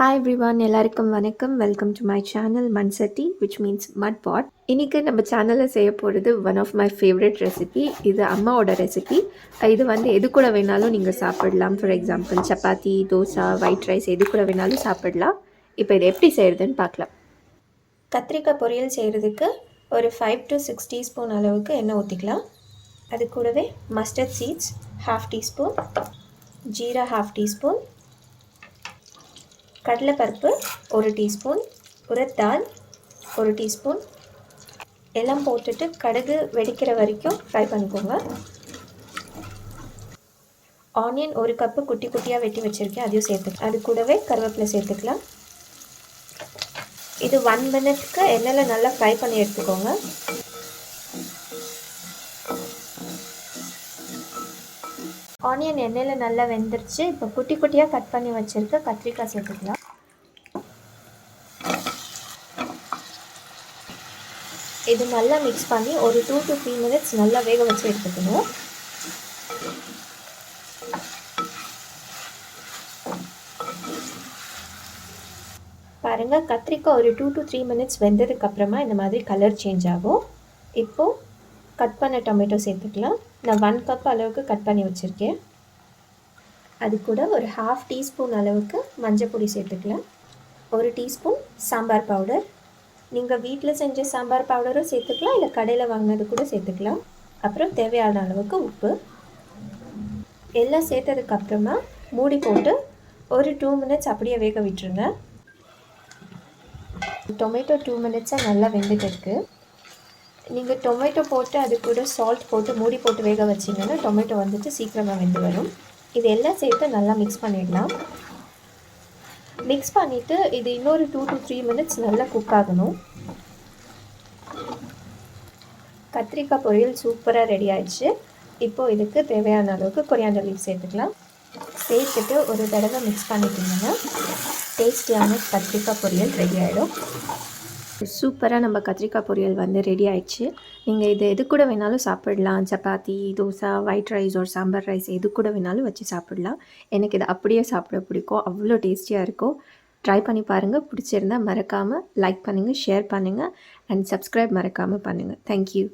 Hi everyone, எல்லாருக்கும் வணக்கம். Welcome to my channel Mansatti, which means mud pot. இன்றைக்கி நம்ம சேனலில் செய்ய போகிறது one of my favourite recipe. இது அம்மாவோட ரெசிபி. இது எது கூட வேணாலும் நீங்கள் சாப்பிடலாம். For example chapati, dosa, white rice எது கூட வேணாலும் சாப்பிடலாம். இப்போ இதை எப்படி செய்கிறதுன்னு பார்க்கலாம். கத்திரிக்காய் பொரியல் செய்கிறதுக்கு ஒரு 5 to 6 டீஸ்பூன் அளவுக்கு எண்ணெய் ஊற்றிக்கலாம். அது கூடவே mustard seeds 1/2 teaspoon, jeera 1/2 teaspoon, கடலைப்பருப்பு 1 டீஸ்பூன், உரத் தால் 1 டீஸ்பூன் எல்லாம் போட்டுட்டு கடுகு வெடிக்கிற வரைக்கும் ஃப்ரை பண்ணிக்கோங்க. ஆனியன் 1 கப்பு குட்டி குட்டியாக வெட்டி வச்சுருக்கேன், அதையும் சேர்த்துக்கலாம். அது கூடவே கருவேப்பிலை சேர்த்துக்கலாம். இது 1 மினிட்க்கு எண்ணெயில் நல்லா ஃப்ரை பண்ணி எடுத்துக்கோங்க. ஆனியன் எண்ணெயில் நல்லா வெந்துருச்சு. இப்போ குட்டி குட்டியாக கட் பண்ணி வச்சுருக்க கத்திரிக்காய் சேர்த்துக்கலாம். இது நல்லா மிக்ஸ் பண்ணி ஒரு 2 to 3 மினிட்ஸ் நல்லா வேக வச்சு எடுத்துக்கணும். பாருங்கள், கத்திரிக்காய் ஒரு 2 to 3 மினிட்ஸ் வெந்ததுக்கப்புறமா இந்த மாதிரி கலர் சேஞ்ச் ஆகும். இப்போது கட் பண்ண டொமேட்டோ சேர்த்துக்கலாம். நான் 1 கப் அளவுக்கு கட் பண்ணி வச்சுருக்கேன். அது கூட ஒரு 1/2 டீஸ்பூன் அளவுக்கு மஞ்சள் பொடி சேர்த்துக்கலாம். 1 டீஸ்பூன் சாம்பார் பவுடர். நீங்கள் வீட்டில் செஞ்ச சாம்பார் பவுடரும் சேர்த்துக்கலாம், இல்லை கடையில் வாங்கினது கூட சேர்த்துக்கலாம். அப்புறம் தேவையான அளவுக்கு உப்பு. எல்லாம் சேர்த்ததுக்கப்புறமா மூடி போட்டு ஒரு 2 மினிட்ஸ் அப்படியே வேக விட்டுருங்க. டொமேட்டோ 2 மினிட்ஸாக நல்லா வெந்துட்டு இருக்குது. நீங்கள் டொமேட்டோ போட்டு அது கூட சால்ட் போட்டு மூடி போட்டு வேக வச்சிங்கன்னா டொமேட்டோ சீக்கிரமாக வெந்து வரும். இது எல்லாம் சேர்த்து நல்லா மிக்ஸ் பண்ணிடலாம். மிக்ஸ் பண்ணிவிட்டு இது இன்னொரு 2 to 3 மினிட்ஸ் நல்லா குக் ஆகணும். கத்திரிக்காய் பொரியல் சூப்பராக ரெடி ஆயிடுச்சு. இப்போது இதுக்கு தேவையான அளவுக்கு கொரியாண்டர் லீஃப் சேர்த்துக்கலாம். சேர்த்துட்டு ஒரு தடவை மிக்ஸ் பண்ணிட்டிங்கன்னா டேஸ்டியான கத்திரிக்காய் பொரியல் ரெடி ஆகிடும். சூப்பராக நம்ம கத்திரிக்காய் பொரியல் ரெடி ஆயிடுச்சு. நீங்கள் இது எது கூட வேணாலும் சாப்பிடலாம். சப்பாத்தி, தோசா, ஒயிட் ரைஸ் ஒரு சாம்பார் ரைஸ் எது கூட வேணாலும் வச்சு சாப்பிடலாம். எனக்கு இது அப்படியே சாப்பிட பிடிக்கும், அவ்வளோ டேஸ்டியாக இருக்கும். ட்ரை பண்ணி பாருங்கள். பிடிச்சிருந்தால் மறக்காமல் லைக் பண்ணுங்கள், ஷேர் பண்ணுங்கள் அண்ட் சப்ஸ்கிரைப் மறக்காமல் பண்ணுங்கள். தேங்க்யூ.